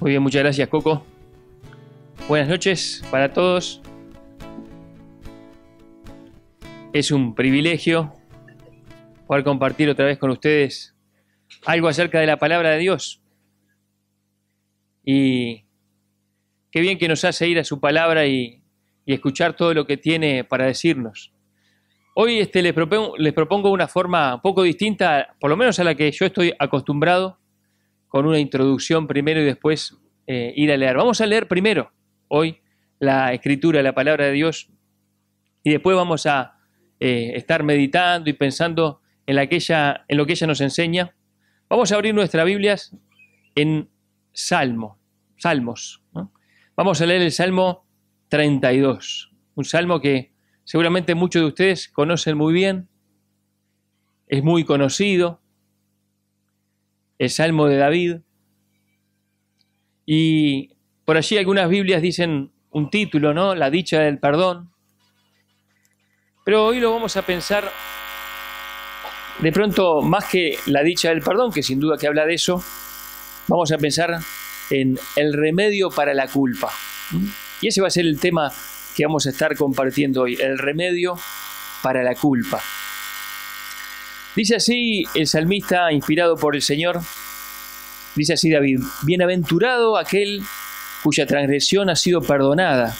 Muy bien, muchas gracias, Coco. Buenas noches para todos. Es un privilegio poder compartir otra vez con ustedes algo acerca de la palabra de Dios. Y qué bien que nos hace ir a su palabra y escuchar todo lo que tiene para decirnos. Hoy les propongo una forma un poco distinta, por lo menos a la que yo estoy acostumbrado, con una introducción primero y después ir a leer. Vamos a leer primero hoy la Escritura, la palabra de Dios, y después vamos a estar meditando y pensando en lo que ella nos enseña. Vamos a abrir nuestras Biblias en Salmos, ¿no? Vamos a leer el Salmo 32, un salmo que seguramente muchos de ustedes conocen muy bien, es muy conocido, el Salmo de David, y por allí algunas Biblias dicen un título, ¿no? La dicha del perdón. Pero hoy lo vamos a pensar de pronto más que la dicha del perdón, que sin duda que habla de eso, vamos a pensar en el remedio para la culpa. Y ese va a ser el tema que vamos a estar compartiendo hoy, el remedio para la culpa. Dice así el salmista inspirado por el Señor, dice así David: bienaventurado aquel cuya transgresión ha sido perdonada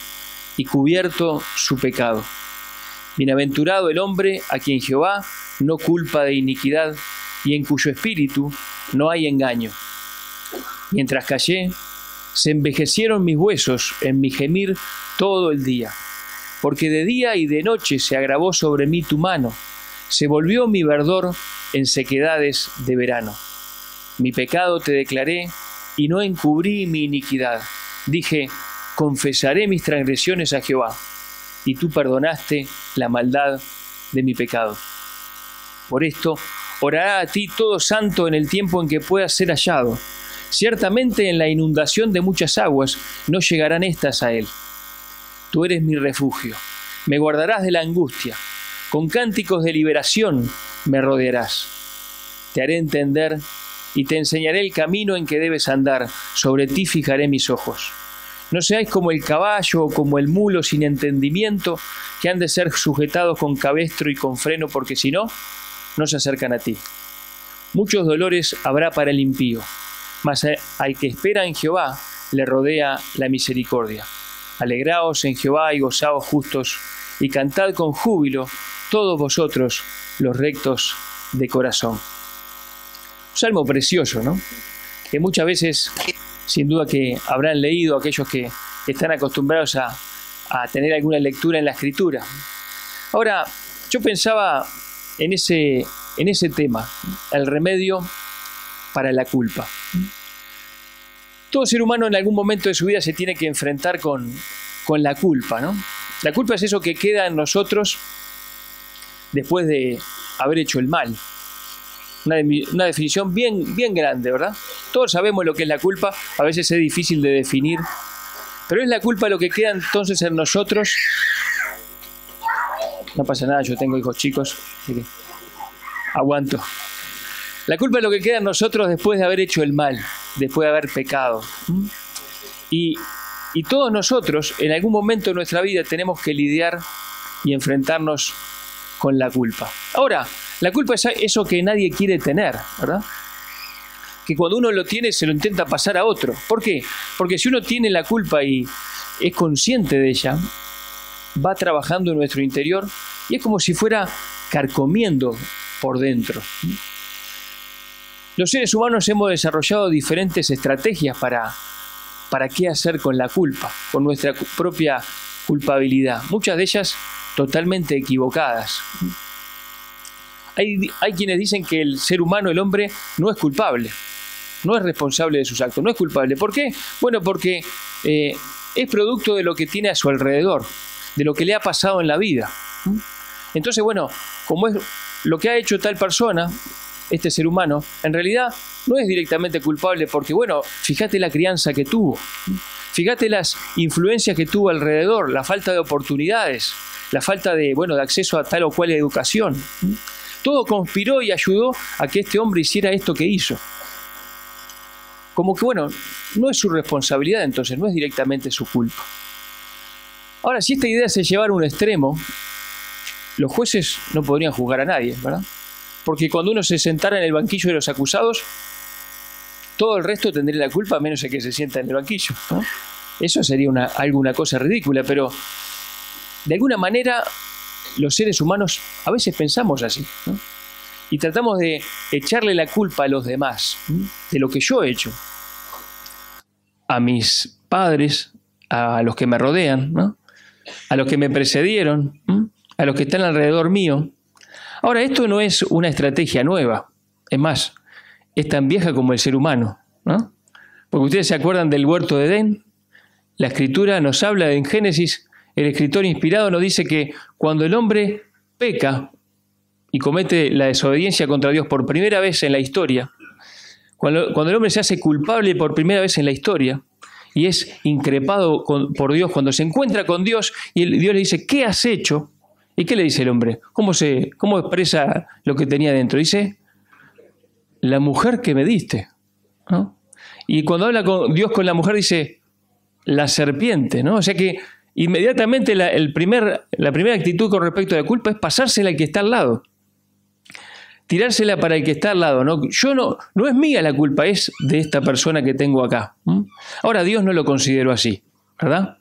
y cubierto su pecado. Bienaventurado el hombre a quien Jehová no culpa de iniquidad y en cuyo espíritu no hay engaño. Mientras callé, se envejecieron mis huesos en mi gemir todo el día, porque de día y de noche se agravó sobre mí tu mano, se volvió mi verdor en sequedades de verano. Mi pecado te declaré y no encubrí mi iniquidad. Dije, confesaré mis transgresiones a Jehová, y tú perdonaste la maldad de mi pecado. Por esto, orará a ti todo santo en el tiempo en que puedas ser hallado. Ciertamente en la inundación de muchas aguas no llegarán estas a él. Tú eres mi refugio, me guardarás de la angustia, con cánticos de liberación me rodearás. Te haré entender y te enseñaré el camino en que debes andar, sobre ti fijaré mis ojos. No seáis como el caballo o como el mulo sin entendimiento, que han de ser sujetados con cabestro y con freno, porque si no, no se acercan a ti. Muchos dolores habrá para el impío, mas al que espera en Jehová le rodea la misericordia. Alegraos en Jehová y gozaos justos, y cantad con júbilo todos vosotros los rectos de corazón. Un salmo precioso, ¿no? Que muchas veces, sin duda que habrán leído aquellos que están acostumbrados a tener alguna lectura en la Escritura. Ahora, yo pensaba en ese tema, el remedio para la culpa. Todo ser humano en algún momento de su vida se tiene que enfrentar con la culpa, ¿no? La culpa es eso que queda en nosotros después de haber hecho el mal. Una definición bien grande, ¿verdad? Todos sabemos lo que es la culpa, a veces es difícil de definir, pero es la culpa lo que queda entonces en nosotros. No pasa nada, yo tengo hijos chicos, así que aguanto. La culpa es lo que queda en nosotros después de haber hecho el mal, después de haber pecado. Y todos nosotros, en algún momento de nuestra vida, tenemos que lidiar y enfrentarnos con la culpa. Ahora, la culpa es eso que nadie quiere tener, ¿verdad? Que cuando uno lo tiene, se lo intenta pasar a otro. ¿Por qué? Porque si uno tiene la culpa y es consciente de ella, va trabajando en nuestro interior y es como si fuera carcomiendo por dentro. Los seres humanos hemos desarrollado diferentes estrategias para qué hacer con la culpa, con nuestra propia culpabilidad. Muchas de ellas totalmente equivocadas. Hay quienes dicen que el ser humano, el hombre, no es culpable, no es responsable de sus actos, no es culpable. ¿Por qué? Bueno, porque es producto de lo que tiene a su alrededor, de lo que le ha pasado en la vida. Entonces, bueno, como es lo que ha hecho tal persona, este ser humano, en realidad no es directamente culpable porque, bueno, fíjate la crianza que tuvo, fíjate las influencias que tuvo alrededor, la falta de oportunidades, la falta de acceso a tal o cual educación. Todo conspiró y ayudó a que este hombre hiciera esto que hizo. como que, bueno, no es su responsabilidad, entonces no es directamente su culpa. Ahora, si esta idea se llevara a un extremo, los jueces no podrían juzgar a nadie, ¿verdad? Porque cuando uno se sentara en el banquillo de los acusados, todo el resto tendría la culpa, menos el que se sienta en el banquillo, ¿no? Eso sería alguna cosa ridícula, pero de alguna manera los seres humanos a veces pensamos así, ¿no? Y tratamos de echarle la culpa a los demás, ¿no? De lo que yo he hecho. A mis padres, a los que me rodean, ¿no? A los que me precedieron, ¿no? A los que están alrededor mío. Ahora, esto no es una estrategia nueva. Es más, es tan vieja como el ser humano, ¿no? Porque ustedes se acuerdan del huerto de Edén. La Escritura nos habla en Génesis, el escritor inspirado nos dice que cuando el hombre peca y comete la desobediencia contra Dios por primera vez en la historia, cuando el hombre se hace culpable por primera vez en la historia y es increpado por Dios, cuando se encuentra con Dios y Dios le dice, ¿qué has hecho? ¿Y qué le dice el hombre? ¿Cómo expresa lo que tenía dentro? Dice, la mujer que me diste, ¿no? Y cuando habla Dios con la mujer dice, la serpiente, ¿no? O sea que inmediatamente la primera actitud con respecto a la culpa es pasársela al que está al lado. Tirársela para el que está al lado, ¿no? No es mía la culpa, es de esta persona que tengo acá. Ahora, Dios no lo consideró así, ¿verdad?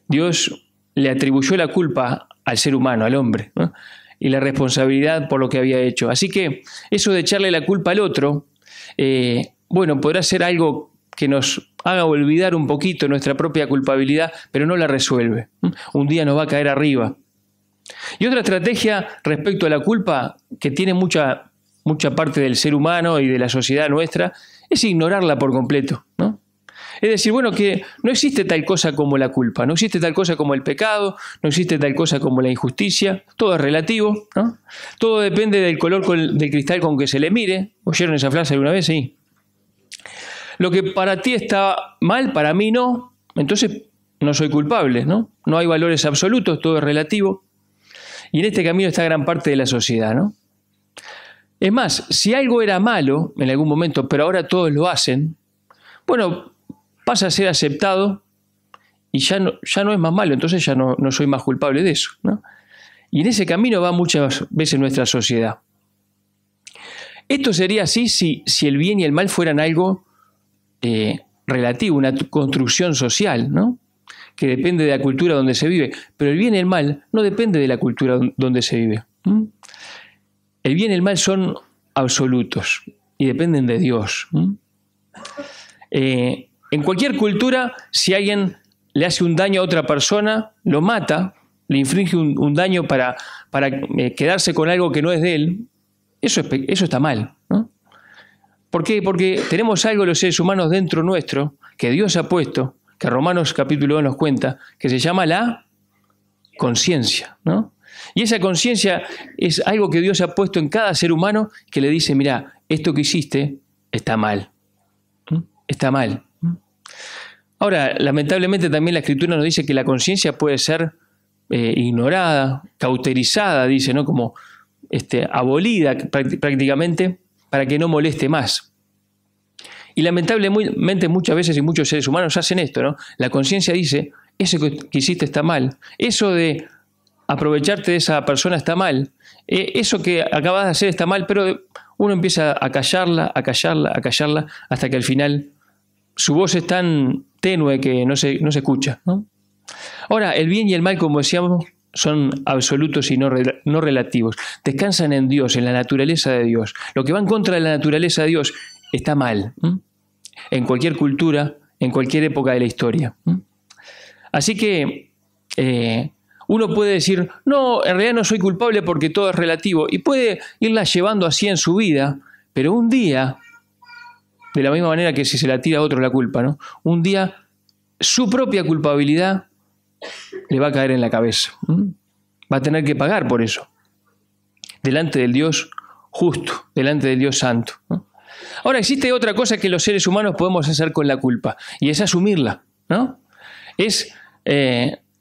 Dios le atribuyó la culpa al ser humano, al hombre, ¿no? Y la responsabilidad por lo que había hecho. Así que eso de echarle la culpa al otro, bueno, podrá ser algo que nos haga olvidar un poquito nuestra propia culpabilidad, pero no la resuelve. Un día nos va a caer arriba. Y otra estrategia respecto a la culpa, que tiene mucha parte del ser humano y de la sociedad nuestra, es ignorarla por completo, ¿no? Es decir, bueno, que no existe tal cosa como la culpa, no existe tal cosa como el pecado, no existe tal cosa como la injusticia, todo es relativo, ¿no? Todo depende del color del cristal con que se le mire. ¿Oyeron esa frase alguna vez? Sí. Lo que para ti está mal, para mí no, entonces no soy culpable, ¿no? No hay valores absolutos, todo es relativo. Y en este camino está gran parte de la sociedad, ¿no? Es más, si algo era malo en algún momento, pero ahora todos lo hacen, bueno, pasa a ser aceptado y ya no es más malo, entonces ya no soy más culpable de eso, ¿no? Y en ese camino va muchas veces nuestra sociedad. Esto sería así si el bien y el mal fueran algo relativo, una construcción social, ¿no? Que depende de la cultura donde se vive. Pero el bien y el mal no depende de la cultura donde se vive. El bien y el mal son absolutos y dependen de Dios. En cualquier cultura, si alguien le hace un daño a otra persona, lo mata, le inflige un daño para quedarse con algo que no es de él, eso está mal, ¿no? ¿Por qué? Porque tenemos algo los seres humanos dentro nuestro que Dios ha puesto, que Romanos capítulo 2 nos cuenta, que se llama la conciencia, ¿no? Y esa conciencia es algo que Dios ha puesto en cada ser humano que le dice, mira, esto que hiciste está mal. Está mal. Ahora, lamentablemente también la Escritura nos dice que la conciencia puede ser ignorada, cauterizada, dice, ¿no? Como abolida prácticamente para que no moleste más. Y lamentablemente muchas veces y muchos seres humanos hacen esto, ¿no? La conciencia dice, eso que hiciste está mal, eso de aprovecharte de esa persona está mal, eso que acabas de hacer está mal, pero uno empieza a callarla, hasta que al final su voz es tan tenue que no se escucha, ¿no? Ahora, el bien y el mal, como decíamos, son absolutos y no relativos. Descansan en Dios, en la naturaleza de Dios. Lo que va en contra de la naturaleza de Dios está mal, en cualquier cultura, en cualquier época de la historia. Así que uno puede decir, no, en realidad no soy culpable porque todo es relativo, y puede irla llevando así en su vida, pero un día, de la misma manera que si se la tira a otro la culpa, ¿no? Un día su propia culpabilidad le va a caer en la cabeza. Va a tener que pagar por eso, delante del Dios justo, delante del Dios santo, ¿no? Ahora, existe otra cosa que los seres humanos podemos hacer con la culpa, y es asumirla, ¿no? Es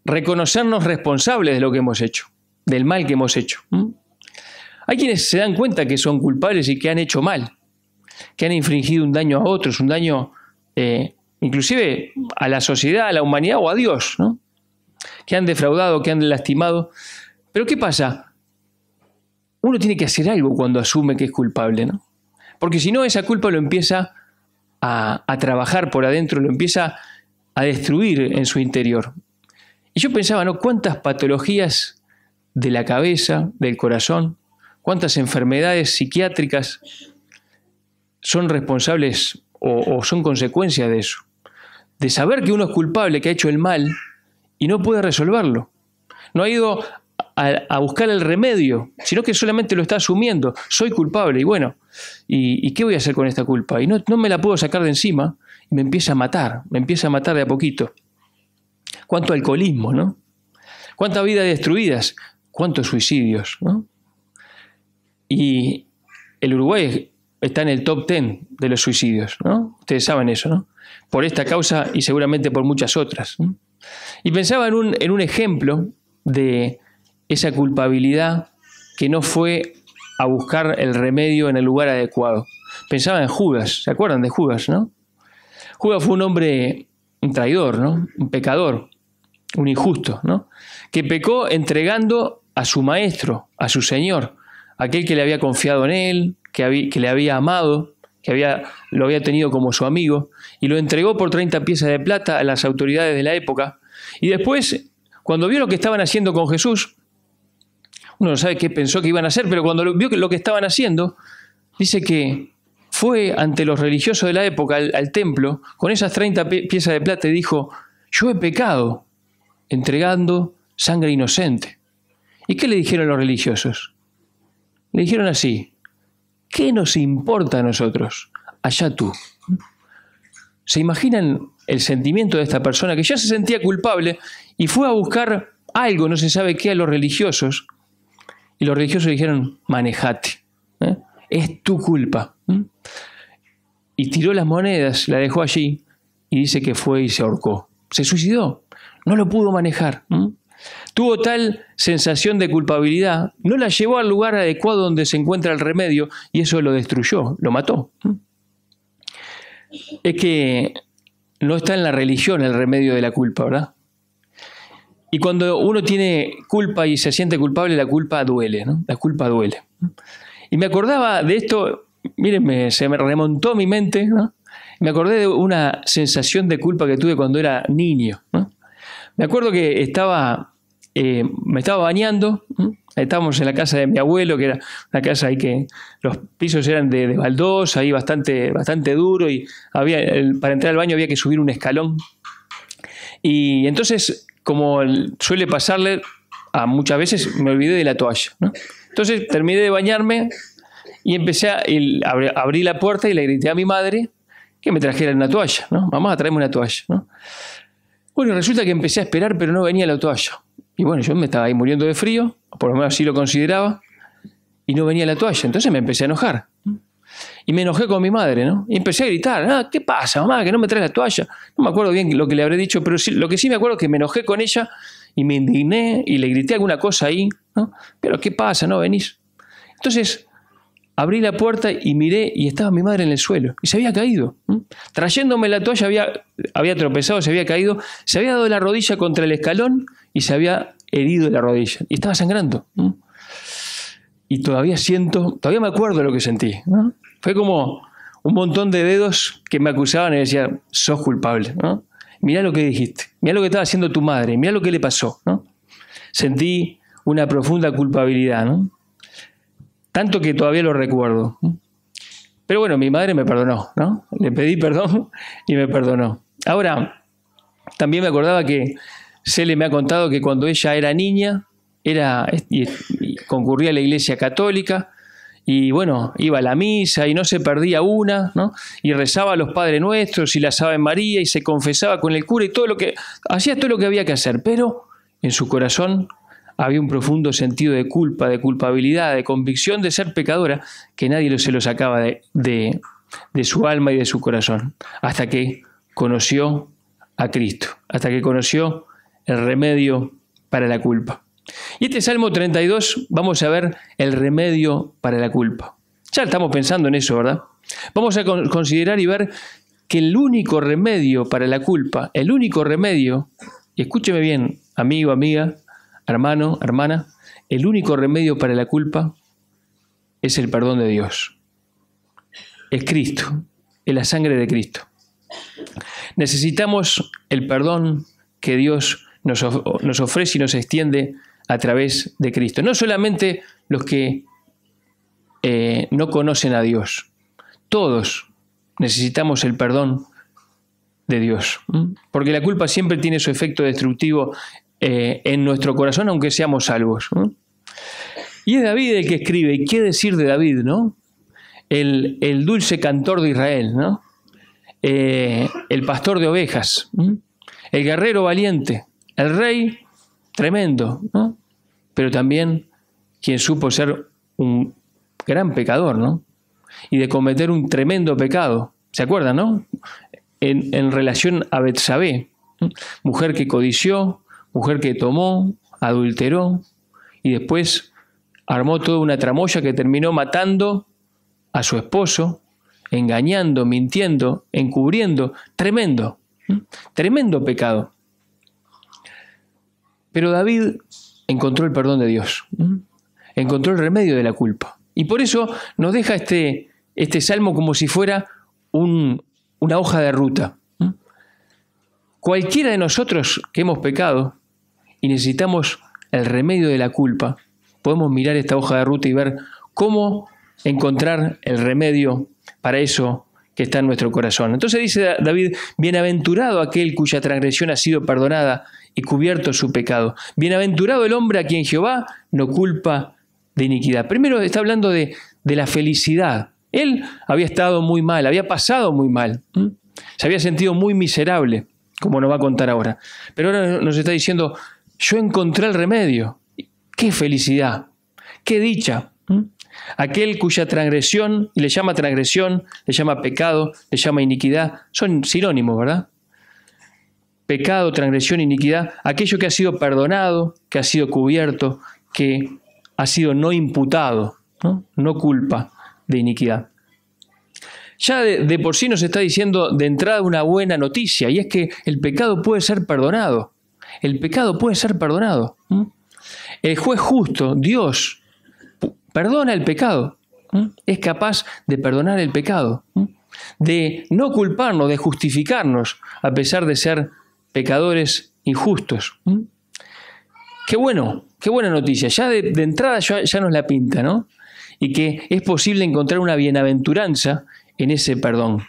reconocernos responsables de lo que hemos hecho, del mal que hemos hecho. Hay quienes se dan cuenta que son culpables y que han hecho mal, que han infringido un daño a otros, un daño inclusive a la sociedad, a la humanidad o a Dios, ¿no? Que han defraudado, que han lastimado. Pero ¿qué pasa? Uno tiene que hacer algo cuando asume que es culpable, ¿no? Porque si no, esa culpa lo empieza a trabajar por adentro, lo empieza a destruir en su interior. Y yo pensaba, ¿no? ¿Cuántas patologías de la cabeza, del corazón, cuántas enfermedades psiquiátricas son responsables o son consecuencia de eso? De saber que uno es culpable, que ha hecho el mal y no puede resolverlo. No ha ido a buscar el remedio, sino que solamente lo está asumiendo. Soy culpable y bueno, ¿y qué voy a hacer con esta culpa? Y no me la puedo sacar de encima y me empieza a matar de a poquito. Cuánto alcoholismo, ¿no? Cuántas vidas destruidas, cuántos suicidios, ¿no? Y el Uruguay está en el top 10 de los suicidios, ¿no? Ustedes saben eso, ¿no? Por esta causa y seguramente por muchas otras, ¿no? Y pensaba en un ejemplo de esa culpabilidad que no fue a buscar el remedio en el lugar adecuado. Pensaba en Judas, ¿se acuerdan de Judas, no? Judas fue un hombre, un traidor, ¿no? Un pecador, un injusto, ¿no? Que pecó entregando a su maestro, a su señor, aquel que le había confiado en él, que le había amado, lo había tenido como su amigo, y lo entregó por 30 piezas de plata a las autoridades de la época. Y después, cuando vio lo que estaban haciendo con Jesús, uno no sabe qué pensó que iban a hacer, pero cuando vio lo que estaban haciendo, dice que fue ante los religiosos de la época al templo, con esas 30 piezas de plata y dijo, yo he pecado entregando sangre inocente. ¿Y qué le dijeron los religiosos? Le dijeron así, ¿qué nos importa a nosotros? Allá tú. ¿Se imaginan el sentimiento de esta persona que ya se sentía culpable y fue a buscar algo, no se sabe qué, a los religiosos? Y los religiosos dijeron, manejate, es tu culpa. Y tiró las monedas, la dejó allí y dice que fue y se ahorcó. Se suicidó, no lo pudo manejar. Tuvo tal sensación de culpabilidad, no la llevó al lugar adecuado donde se encuentra el remedio y eso lo destruyó, lo mató. Es que no está en la religión el remedio de la culpa, ¿verdad? Y cuando uno tiene culpa y se siente culpable, la culpa duele, ¿no? La culpa duele. Y me acordaba de esto, mírenme, se me remontó a mi mente, ¿no? Me acordé de una sensación de culpa que tuve cuando era niño, ¿no? Me acuerdo que me estaba bañando, ¿no? Estábamos en la casa de mi abuelo, que era una casa ahí que los pisos eran de baldosa, ahí bastante duro, y para entrar al baño había que subir un escalón. Y entonces, como suele pasarle, muchas veces me olvidé de la toalla, ¿no? Entonces terminé de bañarme y abrí la puerta y le grité a mi madre que me trajera una toalla, ¿no? Mamá, tráeme una toalla, ¿no? Bueno, resulta que empecé a esperar, pero no venía la toalla. Y bueno, yo me estaba ahí muriendo de frío, por lo menos así lo consideraba, y no venía la toalla. Entonces me empecé a enojar. Y me enojé con mi madre, ¿no? Y empecé a gritar, ¿qué pasa, mamá, que no me traes la toalla? No me acuerdo bien lo que le habré dicho, pero sí, lo que sí me acuerdo es que me enojé con ella y me indigné y le grité alguna cosa ahí, ¿no? Pero ¿qué pasa? ¿No venís? Entonces abrí la puerta y miré y estaba mi madre en el suelo y se había caído. Trayéndome la toalla había tropezado, se había caído, se había dado la rodilla contra el escalón y se había herido la rodilla y estaba sangrando. Y todavía me acuerdo de lo que sentí, ¿no? Fue como un montón de dedos que me acusaban y decían, sos culpable, ¿no? Mirá lo que dijiste, mirá lo que estaba haciendo tu madre, mirá lo que le pasó, ¿no? Sentí una profunda culpabilidad, ¿no? Tanto que todavía lo recuerdo. Pero bueno, mi madre me perdonó, ¿no? Le pedí perdón y me perdonó. Ahora, también me acordaba que Cele me ha contado que cuando ella era niña, concurría a la iglesia católica y bueno, iba a la misa y no se perdía una, ¿no? Y rezaba a los Padres Nuestros y las Ave María y se confesaba con el cura y hacía todo lo que había que hacer, pero en su corazón había un profundo sentido de culpa, de culpabilidad, de convicción de ser pecadora que nadie se lo sacaba de su alma y de su corazón, hasta que conoció a Cristo, hasta que conoció el remedio para la culpa. Y este Salmo 32 vamos a ver el remedio para la culpa. Ya estamos pensando en eso, ¿verdad? Vamos a considerar y ver que el único remedio para la culpa, el único remedio, y escúcheme bien, amigo, amiga, hermano, hermana, el único remedio para la culpa es el perdón de Dios. Es Cristo, es la sangre de Cristo. Necesitamos el perdón que Dios nos ofrece y nos extiende a través de Cristo. No solamente los que no conocen a Dios, todos necesitamos el perdón de Dios, porque la culpa siempre tiene su efecto destructivo en nuestro corazón, aunque seamos salvos. Y es David el que escribe, y qué decir de David, ¿no? El dulce cantor de Israel, ¿no? El pastor de ovejas, el guerrero valiente, el rey tremendo, ¿no? Pero también quien supo ser un gran pecador, ¿no? Y de cometer un tremendo pecado. ¿Se acuerdan, no? En relación a Betsabé, mujer que codició, mujer que tomó, adulteró y después armó toda una tramoya que terminó matando a su esposo, engañando, mintiendo, encubriendo. Tremendo, tremendo pecado. Pero David encontró el perdón de Dios, encontró el remedio de la culpa. Y por eso nos deja este salmo como si fuera una hoja de ruta. Cualquiera de nosotros que hemos pecado y necesitamos el remedio de la culpa, podemos mirar esta hoja de ruta y ver cómo encontrar el remedio para eso que está en nuestro corazón. Entonces dice David, bienaventurado aquel cuya transgresión ha sido perdonada y cubierto su pecado. Bienaventurado el hombre a quien Jehová no culpa de iniquidad. Primero está hablando de la felicidad. Él había estado muy mal, había pasado muy mal. Se había sentido muy miserable, como nos va a contar ahora. Pero ahora nos está diciendo, yo encontré el remedio. ¡Qué felicidad! ¡Qué dicha! Aquel cuya transgresión, y le llama transgresión, le llama pecado, le llama iniquidad, son sinónimos, ¿verdad? Pecado, transgresión, iniquidad, aquello que ha sido perdonado, que ha sido cubierto, que ha sido no imputado, no culpa de iniquidad. Ya de por sí nos está diciendo de entrada una buena noticia, y es que el pecado puede ser perdonado. El pecado puede ser perdonado. El juez justo, Dios, perdona el pecado. Es capaz de perdonar el pecado, de no culparnos, de justificarnos, a pesar de ser pecadores injustos. Qué bueno, qué buena noticia. Ya de entrada ya nos la pinta, ¿no? Y que es posible encontrar una bienaventuranza en ese perdón.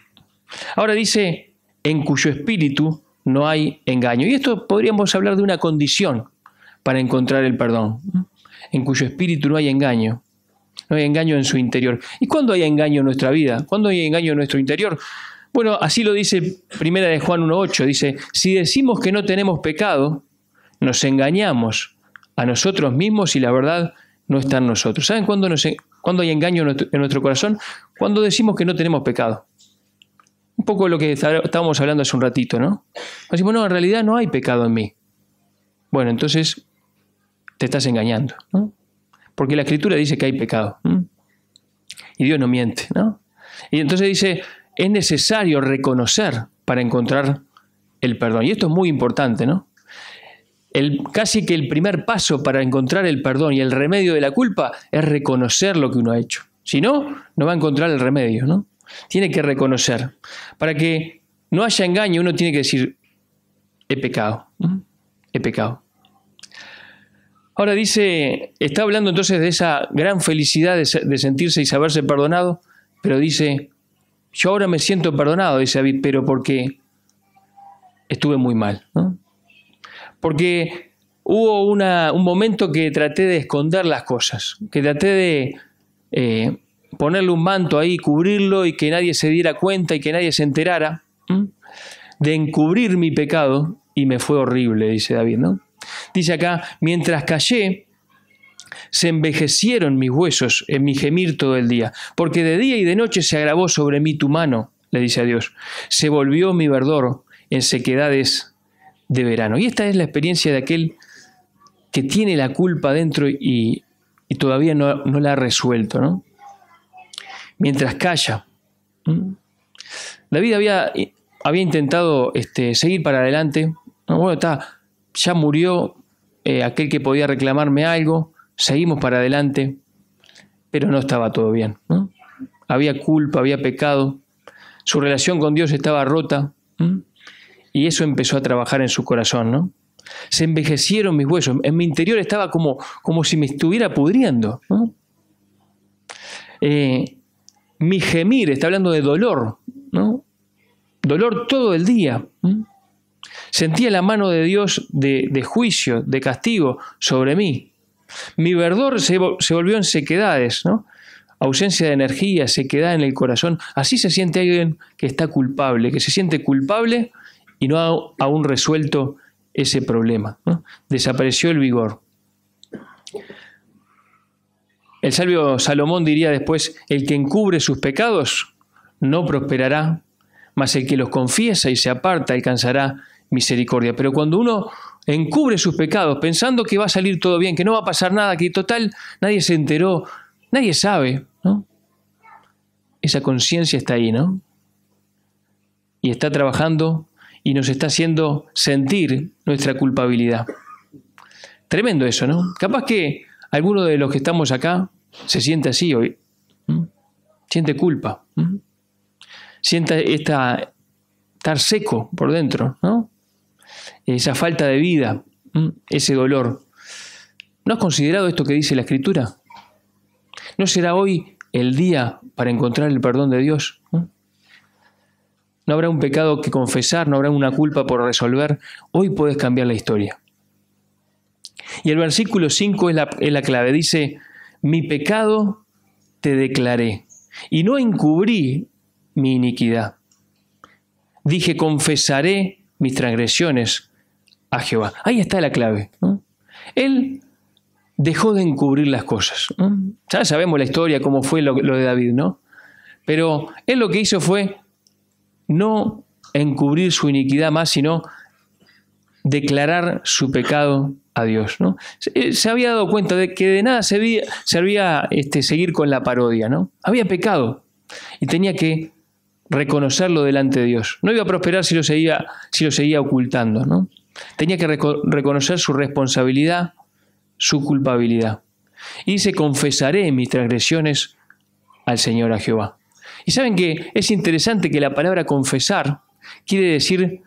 Ahora dice, en cuyo espíritu no hay engaño. Y esto podríamos hablar de una condición para encontrar el perdón. En cuyo espíritu no hay engaño. No hay engaño en su interior. ¿Y cuándo hay engaño en nuestra vida? ¿Cuándo hay engaño en nuestro interior? Bueno, así lo dice 1 de Juan 1:8. Dice, si decimos que no tenemos pecado, nos engañamos a nosotros mismos y la verdad no está en nosotros. ¿Saben cuándo hay engaño en nuestro corazón? Cuando decimos que no tenemos pecado. Un poco lo que estábamos hablando hace un ratito, ¿no? Decimos, no, en realidad no hay pecado en mí. Bueno, entonces te estás engañando, ¿no? Porque la Escritura dice que hay pecado. Y Dios no miente, ¿no? Y entonces dice, es necesario reconocer para encontrar el perdón. Y esto es muy importante, ¿no? Casi que el primer paso para encontrar el perdón y el remedio de la culpa es reconocer lo que uno ha hecho. Si no, no va a encontrar el remedio, ¿no? Tiene que reconocer. Para que no haya engaño, uno tiene que decir, he pecado, he pecado. Ahora dice, está hablando entonces de esa gran felicidad de sentirse y saberse perdonado, pero dice, yo ahora me siento perdonado, dice David, pero porque estuve muy mal, ¿no? Porque hubo un momento que traté de esconder las cosas, que traté de ponerle un manto ahí, cubrirlo y que nadie se diera cuenta y que nadie se enterara, de encubrir mi pecado, y me fue horrible, dice David, ¿no? Dice acá, mientras callé, se envejecieron mis huesos en mi gemir todo el día, porque de día y de noche se agravó sobre mí tu mano, le dice a Dios. Se volvió mi verdor en sequedades de verano. Y esta es la experiencia de aquel que tiene la culpa dentro y todavía no la ha resuelto, ¿no? Mientras calla, David había intentado seguir para adelante. Bueno, ya murió aquel que podía reclamarme algo, seguimos para adelante, pero no estaba todo bien, ¿no? Había culpa, había pecado, su relación con Dios estaba rota, y eso empezó a trabajar en su corazón, ¿no? Se envejecieron mis huesos, en mi interior estaba como si me estuviera pudriendo, ¿no? Mi gemir, está hablando de dolor, ¿no? Dolor todo el día. Sentía la mano de Dios de juicio, de castigo sobre mí. Mi verdor se volvió en sequedades, ¿no? Ausencia de energía, sequedad en el corazón. Así se siente alguien que está culpable, que se siente culpable y no ha aún resuelto ese problema, ¿no? Desapareció el vigor. El sabio Salomón diría después: el que encubre sus pecados no prosperará, mas el que los confiesa y se aparta alcanzará misericordia. Pero cuando uno encubre sus pecados pensando que va a salir todo bien, que no va a pasar nada, que total nadie se enteró, nadie sabe, ¿no? Esa conciencia está ahí, ¿no? Y está trabajando y nos está haciendo sentir nuestra culpabilidad. Tremendo eso, ¿no? Capaz que alguno de los que estamos acá se siente así hoy. Siente culpa. Siente estar seco por dentro, ¿no? Esa falta de vida, ese dolor. ¿No has considerado esto que dice la Escritura? ¿No será hoy el día para encontrar el perdón de Dios? ¿No habrá un pecado que confesar? ¿No habrá una culpa por resolver? Hoy puedes cambiar la historia. Y el versículo 5 es la clave. Dice: mi pecado te declaré y no encubrí mi iniquidad. Dije: confesaré mis transgresiones a Jehová. Ahí está la clave, ¿no? Él dejó de encubrir las cosas, ¿no? Ya sabemos la historia, cómo fue lo de David, ¿no? Pero él lo que hizo fue no encubrir su iniquidad más, sino declarar su pecado a Dios, ¿no? Se había dado cuenta de que de nada servía seguir con la parodia, ¿no? Había pecado y tenía que reconocerlo delante de Dios. No iba a prosperar si lo seguía ocultando, ¿no? Tenía que reconocer su responsabilidad, su culpabilidad. Y dice: confesaré mis transgresiones al Señor, a Jehová. Y saben que es interesante que la palabra confesar quiere decir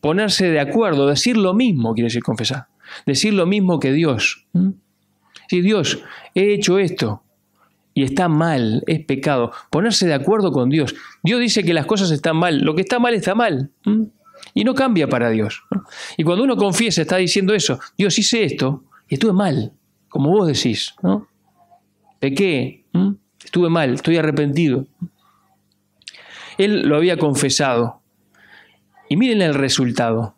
ponerse de acuerdo, decir lo mismo, quiere decir confesar. Decir lo mismo que Dios. Si Dios, he hecho esto y está mal, es pecado. Ponerse de acuerdo con Dios. Dios dice que las cosas están mal. Lo que está mal está mal. Y no cambia para Dios, ¿no? Y cuando uno confiesa, está diciendo eso: Dios, hice esto y estuve mal, como vos decís, ¿no? Pequé, estuve mal, estoy arrepentido. Él lo había confesado. Y miren el resultado.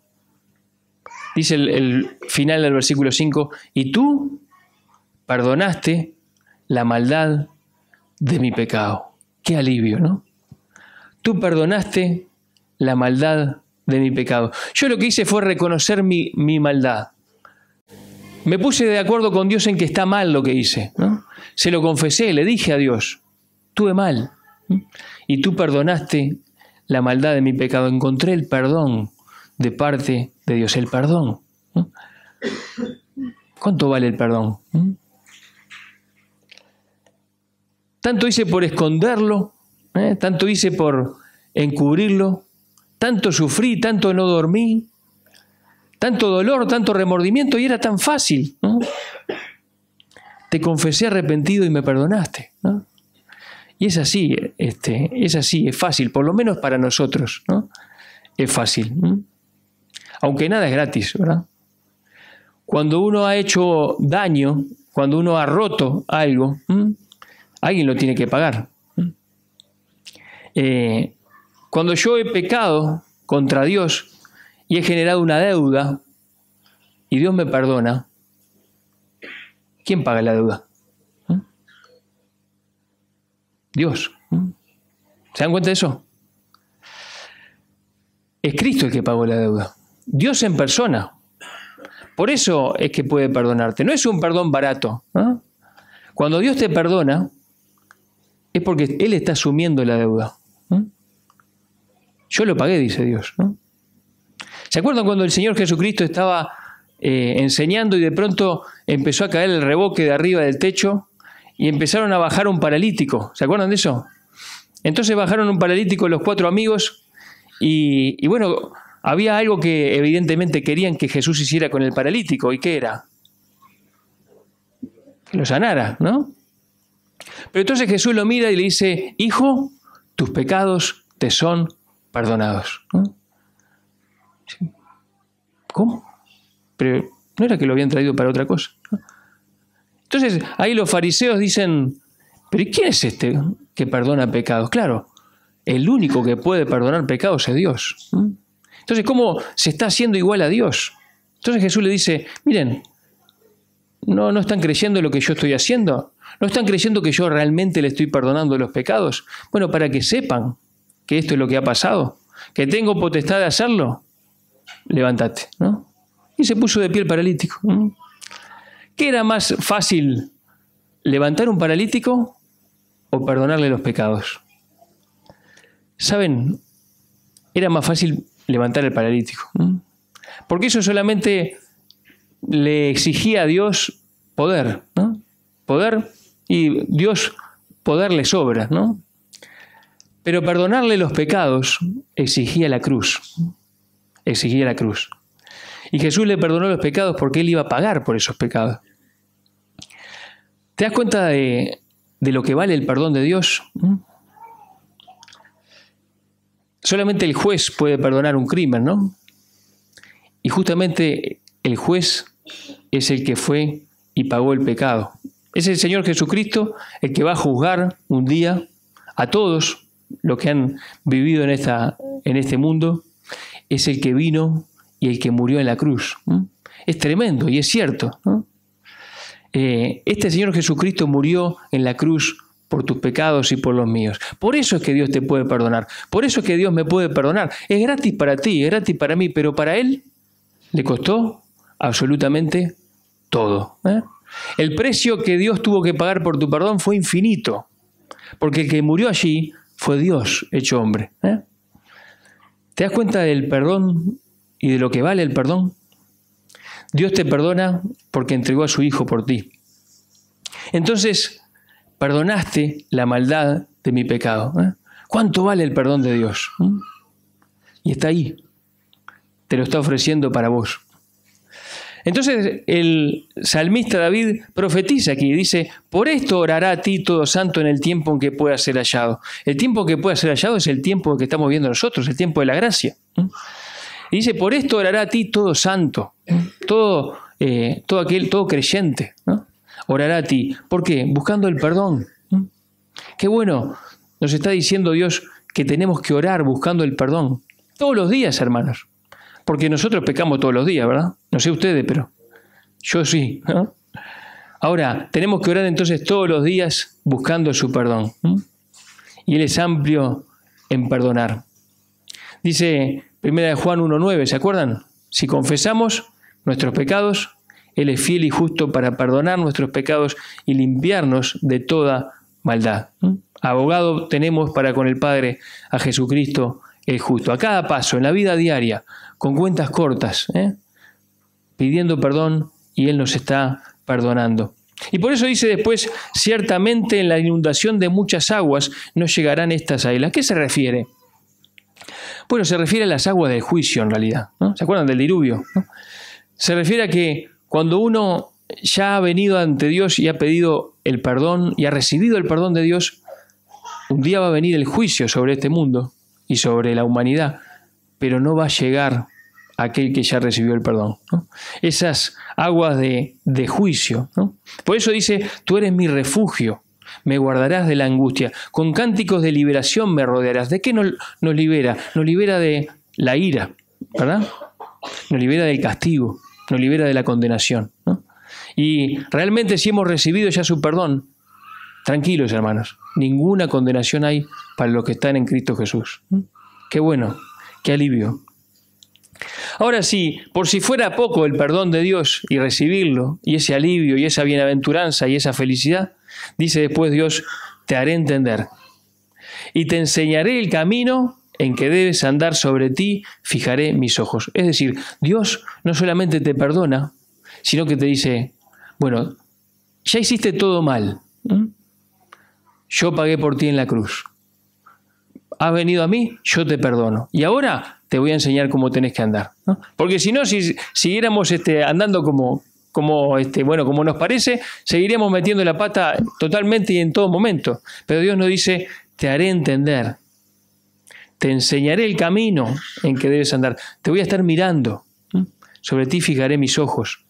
Dice el final del versículo 5: y tú perdonaste la maldad de mi pecado. Qué alivio, ¿no? Tú perdonaste la maldad de mi pecado. Yo lo que hice fue reconocer mi maldad. Me puse de acuerdo con Dios en que está mal lo que hice, ¿no? Se lo confesé, le dije a Dios: estuve mal. Y tú perdonaste la maldad de mi pecado. Encontré el perdón de parte de Dios. El perdón. ¿Cuánto vale el perdón? Tanto hice por esconderlo, tanto hice por encubrirlo, tanto sufrí, tanto no dormí, tanto dolor, tanto remordimiento, y era tan fácil, ¿no? Te confesé arrepentido y me perdonaste, ¿no? Y es así, es fácil, por lo menos para nosotros, ¿no? Es fácil, ¿no? Aunque nada es gratis, ¿verdad? Cuando uno ha hecho daño, cuando uno ha roto algo, alguien lo tiene que pagar. Cuando yo he pecado contra Dios y he generado una deuda y Dios me perdona, ¿quién paga la deuda? Dios. ¿Se dan cuenta de eso? Es Cristo el que pagó la deuda. Dios en persona. Por eso es que puede perdonarte. No es un perdón barato, ¿no? Cuando Dios te perdona, es porque Él está asumiendo la deuda. Yo lo pagué, dice Dios, ¿no? ¿Se acuerdan cuando el Señor Jesucristo estaba enseñando y de pronto empezó a caer el revoque de arriba del techo y empezaron a bajar un paralítico? ¿Se acuerdan de eso? Entonces bajaron un paralítico los 4 amigos y bueno, había algo que evidentemente querían que Jesús hiciera con el paralítico. ¿Y qué era? Que lo sanara, ¿no? Pero entonces Jesús lo mira y le dice: hijo, tus pecados te son perdonados, ¿no? ¿Cómo? Pero no era que lo habían traído para otra cosa, ¿no? Entonces ahí los fariseos dicen: ¿pero quién es este que perdona pecados? Claro, el único que puede perdonar pecados es Dios, ¿no? Entonces, ¿cómo se está haciendo igual a Dios? Entonces Jesús le dice: miren, ¿no están creyendo lo que yo estoy haciendo? ¿No están creyendo que yo realmente le estoy perdonando los pecados? Bueno, para que sepan que esto es lo que ha pasado, que tengo potestad de hacerlo, levántate, ¿no? Y se puso de pie el paralítico, ¿no? ¿Qué era más fácil, levantar un paralítico o perdonarle los pecados? ¿Saben? Era más fácil levantar el paralítico, ¿no? Porque eso solamente le exigía a Dios poder, ¿no? Poder, y Dios poder le sobra, ¿no? Pero perdonarle los pecados exigía la cruz. Exigía la cruz. Y Jesús le perdonó los pecados porque Él iba a pagar por esos pecados. ¿Te das cuenta de lo que vale el perdón de Dios? Solamente el juez puede perdonar un crimen, ¿no? Y justamente el juez es el que fue y pagó el pecado. Es el Señor Jesucristo el que va a juzgar un día a todos los que han vivido en este mundo. Es el que vino y el que murió en la cruz. Es tremendo y es cierto, ¿no? Este Señor Jesucristo murió en la cruz por tus pecados y por los míos. Por eso es que Dios te puede perdonar. Por eso es que Dios me puede perdonar. Es gratis para ti, es gratis para mí, pero para Él le costó absolutamente todo, ¿eh? El precio que Dios tuvo que pagar por tu perdón fue infinito, porque el que murió allí fue Dios hecho hombre, ¿eh? ¿Te das cuenta del perdón y de lo que vale el perdón? Dios te perdona porque entregó a su Hijo por ti. Entonces, perdonaste la maldad de mi pecado, ¿eh? ¿Cuánto vale el perdón de Dios? Y está ahí. Te lo está ofreciendo para vos. Entonces el salmista David profetiza aquí, dice: por esto orará a ti todo santo en el tiempo en que pueda ser hallado. El tiempo que pueda ser hallado es el tiempo que estamos viendo nosotros, el tiempo de la gracia. Y dice: por esto orará a ti todo santo, todo creyente, ¿no? Orará a ti. ¿Por qué? Buscando el perdón. Qué bueno, nos está diciendo Dios que tenemos que orar buscando el perdón. Todos los días, hermanos. Porque nosotros pecamos todos los días, ¿verdad? No sé ustedes, pero yo sí, ¿no? Ahora, tenemos que orar entonces todos los días buscando su perdón. Y Él es amplio en perdonar. Dice 1 Juan 1:9, ¿se acuerdan? Si confesamos nuestros pecados, Él es fiel y justo para perdonar nuestros pecados y limpiarnos de toda maldad. Abogado tenemos para con el Padre a Jesucristo el justo. A cada paso, en la vida diaria, con cuentas cortas, pidiendo perdón, y Él nos está perdonando. Y por eso dice después: ciertamente en la inundación de muchas aguas no llegarán estas a Él. ¿A qué se refiere? Bueno, se refiere a las aguas del juicio en realidad, ¿no? ¿Se acuerdan del diluvio, no? Se refiere a que cuando uno ya ha venido ante Dios y ha pedido el perdón y ha recibido el perdón de Dios, un día va a venir el juicio sobre este mundo y sobre la humanidad, pero no va a llegar aquel que ya recibió el perdón, ¿no? Esas aguas de juicio, ¿no? Por eso dice: tú eres mi refugio, me guardarás de la angustia, con cánticos de liberación me rodearás. ¿De qué nos libera? Nos libera de la ira, ¿verdad? Nos libera del castigo, nos libera de la condenación, ¿no? Y realmente, si hemos recibido ya su perdón, tranquilos, hermanos, ninguna condenación hay para los que están en Cristo Jesús. Qué bueno, qué alivio. Ahora sí, por si fuera poco el perdón de Dios y recibirlo, y ese alivio, y esa bienaventuranza, y esa felicidad, dice después Dios: te haré entender, y te enseñaré el camino en que debes andar, sobre ti fijaré mis ojos. Es decir, Dios no solamente te perdona, sino que te dice, bueno, ya hiciste todo mal. Yo pagué por ti en la cruz. Has venido a mí, yo te perdono. Y ahora te voy a enseñar cómo tenés que andar, ¿no? Porque si no, si siguiéramos andando como nos parece, seguiríamos metiendo la pata totalmente y en todo momento. Pero Dios nos dice, te haré entender, te enseñaré el camino en que debes andar, te voy a estar mirando, sobre ti fijaré mis ojos.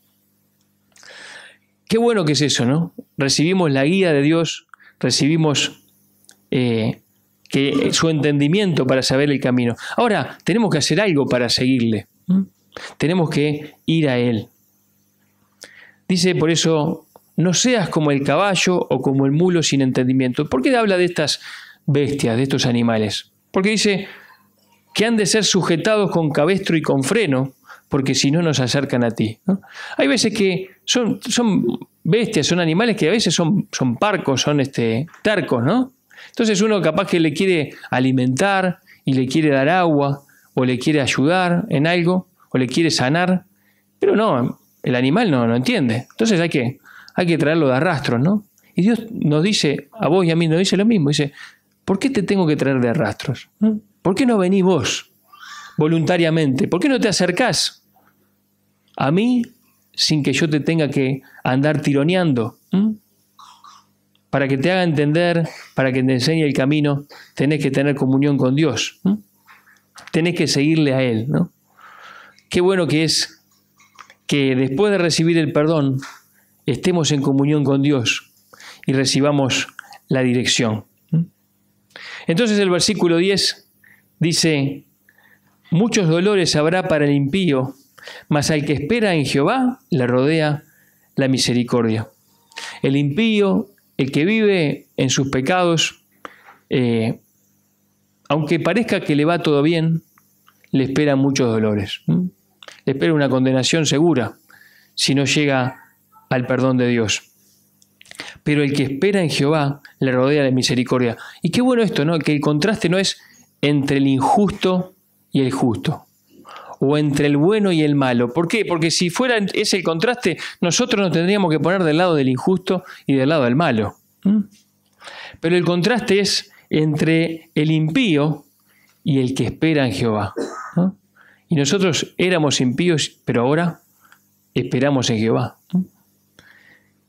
Qué bueno que es eso, ¿no? Recibimos la guía de Dios, recibimos su entendimiento para saber el camino. Ahora, tenemos que hacer algo para seguirle. Tenemos que ir a Él. Dice por eso, no seas como el caballo o como el mulo sin entendimiento. ¿Por qué habla de estas bestias, de estos animales? Porque dice que han de ser sujetados con cabestro y con freno, porque si no nos acercan a ti, ¿no? Hay veces que son bestias, son animales que a veces son parcos, son tercos, ¿no? Entonces uno capaz que le quiere alimentar y le quiere dar agua, o le quiere ayudar en algo, o le quiere sanar, pero no, el animal no entiende. Entonces hay que traerlo de arrastros, ¿no? Y Dios nos dice, a vos y a mí nos dice lo mismo, dice, ¿por qué te tengo que traer de arrastros? ¿Por qué no venís vos voluntariamente? ¿Por qué no te acercás a mí sin que yo te tenga que andar tironeando? Para que te haga entender, para que te enseñe el camino, tenés que tener comunión con Dios. Tenés que seguirle a Él, ¿no? Qué bueno que es que después de recibir el perdón, estemos en comunión con Dios y recibamos la dirección. Entonces el versículo 10 dice, muchos dolores habrá para el impío, mas al que espera en Jehová le rodea la misericordia. El impío, el que vive en sus pecados, aunque parezca que le va todo bien, le esperan muchos dolores. Le espera una condenación segura si no llega al perdón de Dios. Pero el que espera en Jehová le rodea la misericordia. Y qué bueno esto, ¿no? Que el contraste no es entre el injusto y el justo, o entre el bueno y el malo. ¿Por qué? Porque si fuera ese el contraste, nosotros nos tendríamos que poner del lado del injusto y del lado del malo. Pero el contraste es entre el impío y el que espera en Jehová, ¿no? Y nosotros éramos impíos, pero ahora esperamos en Jehová.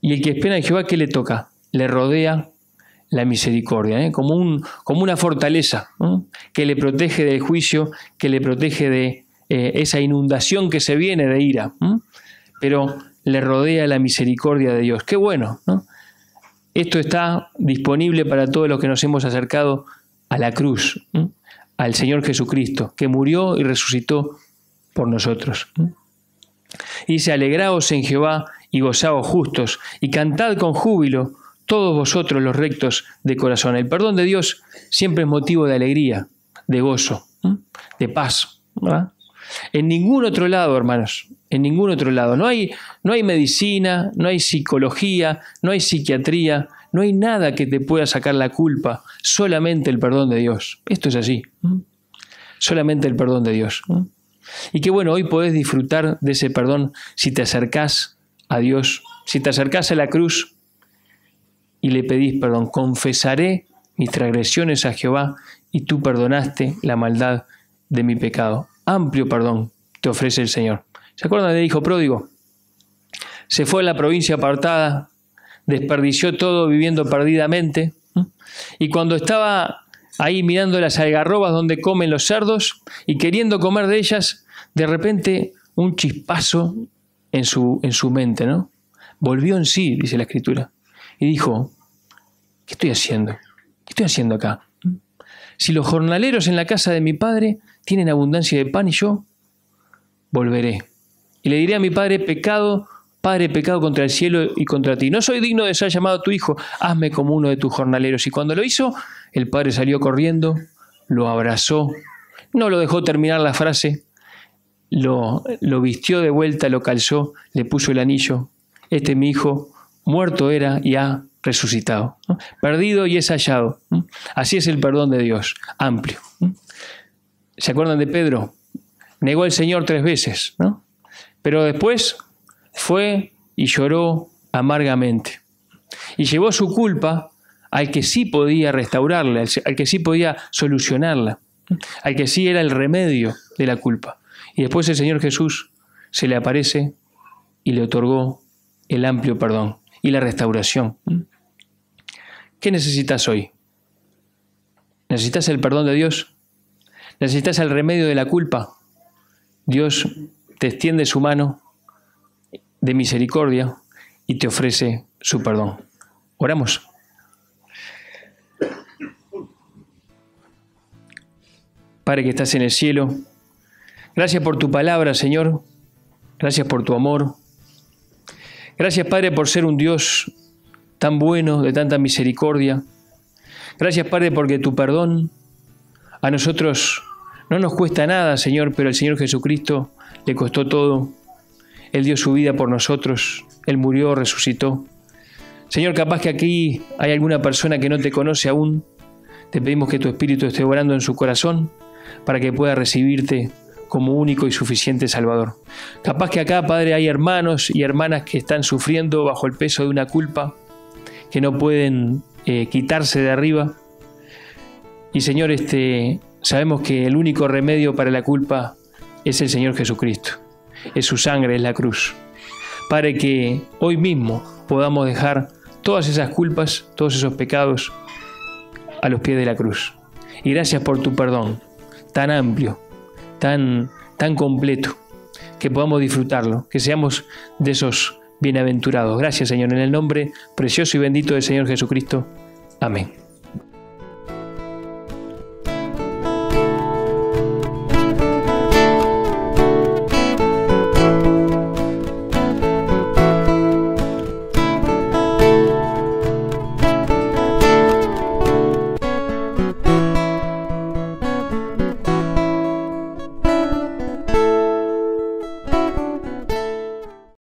Y el que espera en Jehová, ¿qué le toca? Le rodea la misericordia, como una fortaleza, que le protege del juicio, que le protege de esa inundación que se viene de ira, pero le rodea la misericordia de Dios. ¡Qué bueno!, ¿no? Esto está disponible para todos los que nos hemos acercado a la cruz, al Señor Jesucristo, que murió y resucitó por nosotros. Y dice, alegraos en Jehová y gozaos justos, y cantad con júbilo todos vosotros los rectos de corazón. El perdón de Dios siempre es motivo de alegría, de gozo, de paz, ¿verdad? En ningún otro lado, hermanos, en ningún otro lado. No hay medicina, no hay psicología, no hay psiquiatría, no hay nada que te pueda sacar la culpa, solamente el perdón de Dios. Esto es así, solamente el perdón de Dios. Y qué bueno, hoy podés disfrutar de ese perdón si te acercás a Dios, si te acercás a la cruz y le pedís perdón. Confesaré mis transgresiones a Jehová y tú perdonaste la maldad de mi pecado. Amplio perdón te ofrece el Señor. ¿Se acuerdan del hijo pródigo? Se fue a la provincia apartada, desperdició todo viviendo perdidamente, y cuando estaba ahí mirando las algarrobas donde comen los cerdos y queriendo comer de ellas, de repente un chispazo en su mente, ¿no? Volvió en sí, dice la Escritura, y dijo, ¿qué estoy haciendo? ¿Qué estoy haciendo acá? Si los jornaleros en la casa de mi padre tienen abundancia de pan y yo volveré. Y le diré a mi padre, Padre, pecado contra el cielo y contra ti. No soy digno de ser llamado tu hijo, hazme como uno de tus jornaleros. Y cuando lo hizo, el padre salió corriendo, lo abrazó, no lo dejó terminar la frase, lo vistió de vuelta, lo calzó, le puso el anillo. Este mi hijo, muerto era y ha resucitado, ¿no? Perdido y es hallado, ¿no? Así es el perdón de Dios, amplio, ¿no? ¿Se acuerdan de Pedro? Negó al Señor 3 veces, ¿no? Pero después fue y lloró amargamente. Y llevó su culpa al que sí podía restaurarla, al que sí podía solucionarla, al que sí era el remedio de la culpa. Y después el Señor Jesús se le aparece y le otorgó el amplio perdón y la restauración. ¿Qué necesitas hoy? ¿Necesitas el perdón de Dios? ¿Necesitas el remedio de la culpa? Dios te extiende su mano de misericordia y te ofrece su perdón. Oramos. Padre que estás en el cielo, gracias por tu palabra, Señor. Gracias por tu amor. Gracias, Padre, por ser un Dios tan bueno, de tanta misericordia. Gracias, Padre, porque tu perdón a nosotros no nos cuesta nada, Señor, pero al Señor Jesucristo le costó todo. Él dio su vida por nosotros. Él murió, resucitó. Señor, capaz que aquí hay alguna persona que no te conoce aún. Te pedimos que tu Espíritu esté obrando en su corazón para que pueda recibirte como único y suficiente Salvador. Capaz que acá, Padre, hay hermanos y hermanas que están sufriendo bajo el peso de una culpa, que no pueden quitarse de arriba. Y Señor, sabemos que el único remedio para la culpa es el Señor Jesucristo. Es su sangre, es la cruz. Padre, que hoy mismo podamos dejar todas esas culpas, todos esos pecados a los pies de la cruz. Y gracias por tu perdón tan amplio, tan completo, que podamos disfrutarlo, que seamos de esos bienaventurados. Gracias, Señor, en el nombre precioso y bendito del Señor Jesucristo. Amén.